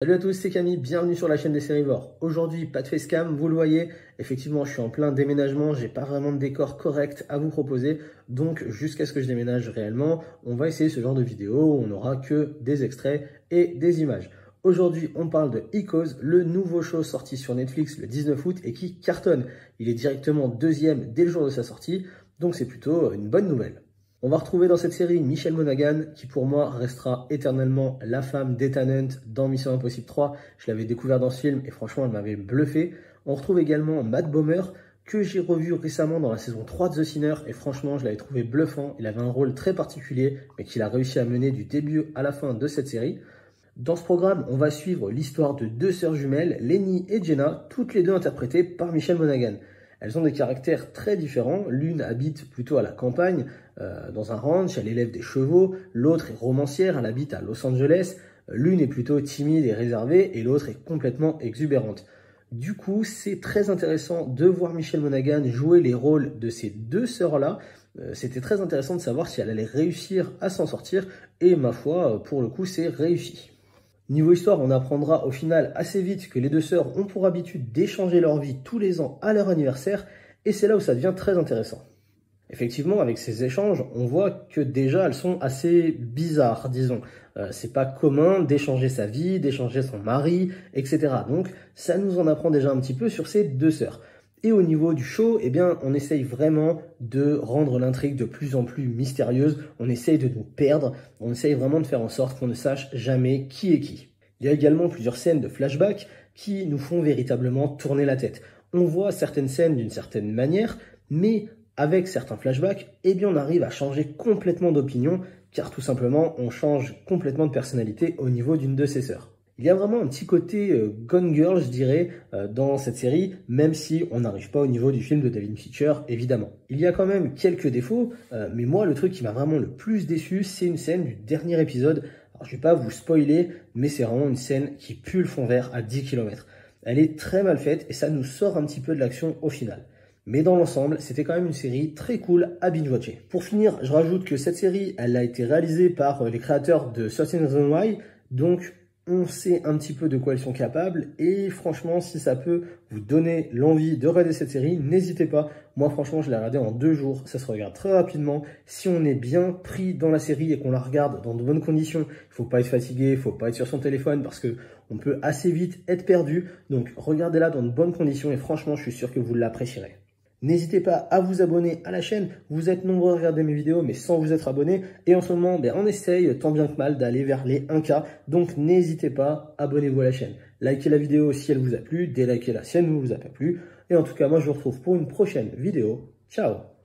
Salut à tous, c'est Camille, bienvenue sur la chaîne des Sérivores. Aujourd'hui, pas de facecam, vous le voyez, effectivement je suis en plein déménagement, j'ai pas vraiment de décor correct à vous proposer, donc jusqu'à ce que je déménage réellement, on va essayer ce genre de vidéo où on n'aura que des extraits et des images. Aujourd'hui, on parle de Echoes, le nouveau show sorti sur Netflix le 19 août et qui cartonne. Il est directement deuxième dès le jour de sa sortie, donc c'est plutôt une bonne nouvelle. On va retrouver dans cette série Michelle Monaghan, qui pour moi restera éternellement la femme d'Ethan Hunt dans Mission Impossible 3. Je l'avais découvert dans ce film et franchement, elle m'avait bluffé. On retrouve également Matt Bomer, que j'ai revu récemment dans la saison 3 de The Sinner et franchement, je l'avais trouvé bluffant. Il avait un rôle très particulier, mais qu'il a réussi à mener du début à la fin de cette série. Dans ce programme, on va suivre l'histoire de deux sœurs jumelles, Lenny et Jenna, toutes les deux interprétées par Michelle Monaghan. Elles ont des caractères très différents. L'une habite plutôt à la campagne, dans un ranch, elle élève des chevaux. L'autre est romancière, elle habite à Los Angeles. L'une est plutôt timide et réservée et l'autre est complètement exubérante. Du coup, c'est très intéressant de voir Michelle Monaghan jouer les rôles de ces deux sœurs-là. C'était très intéressant de savoir si elle allait réussir à s'en sortir. Et ma foi, pour le coup, c'est réussi. Niveau histoire, on apprendra au final assez vite que les deux sœurs ont pour habitude d'échanger leur vie tous les ans à leur anniversaire, et c'est là où ça devient très intéressant. Effectivement, avec ces échanges, on voit que déjà elles sont assez bizarres, disons. C'est pas commun d'échanger sa vie, d'échanger son mari, etc. Donc ça nous en apprend déjà un petit peu sur ces deux sœurs. Et au niveau du show, eh bien, on essaye vraiment de rendre l'intrigue de plus en plus mystérieuse. On essaye de nous perdre. On essaye vraiment de faire en sorte qu'on ne sache jamais qui est qui. Il y a également plusieurs scènes de flashback qui nous font véritablement tourner la tête. On voit certaines scènes d'une certaine manière, mais avec certains flashbacks, eh bien, on arrive à changer complètement d'opinion, car tout simplement, on change complètement de personnalité au niveau d'une de ses sœurs. Il y a vraiment un petit côté Gone Girl, je dirais, dans cette série, même si on n'arrive pas au niveau du film de David Fincher, évidemment. Il y a quand même quelques défauts, mais moi, le truc qui m'a vraiment le plus déçu, c'est une scène du dernier épisode. Alors, je ne vais pas vous spoiler, mais c'est vraiment une scène qui pue le fond vert à 10 km. Elle est très mal faite et ça nous sort un petit peu de l'action au final. Mais dans l'ensemble, c'était quand même une série très cool à binge-watcher. Pour finir, je rajoute que cette série, elle a été réalisée par les créateurs de 13 Reasons Why, donc on sait un petit peu de quoi ils sont capables et franchement, si ça peut vous donner l'envie de regarder cette série, n'hésitez pas. Moi, franchement, je l'ai regardée en 2 jours. Ça se regarde très rapidement. Si on est bien pris dans la série et qu'on la regarde dans de bonnes conditions, il ne faut pas être fatigué, il ne faut pas être sur son téléphone parce que on peut assez vite être perdu. Donc, regardez-la dans de bonnes conditions et franchement, je suis sûr que vous l'apprécierez. N'hésitez pas à vous abonner à la chaîne. Vous êtes nombreux à regarder mes vidéos, mais sans vous être abonné. Et en ce moment, on essaye tant bien que mal d'aller vers les 1K. Donc, n'hésitez pas, abonnez-vous à la chaîne. Likez la vidéo si elle vous a plu, délikez-la si elle ne vous a pas plu. Et en tout cas, moi, je vous retrouve pour une prochaine vidéo. Ciao!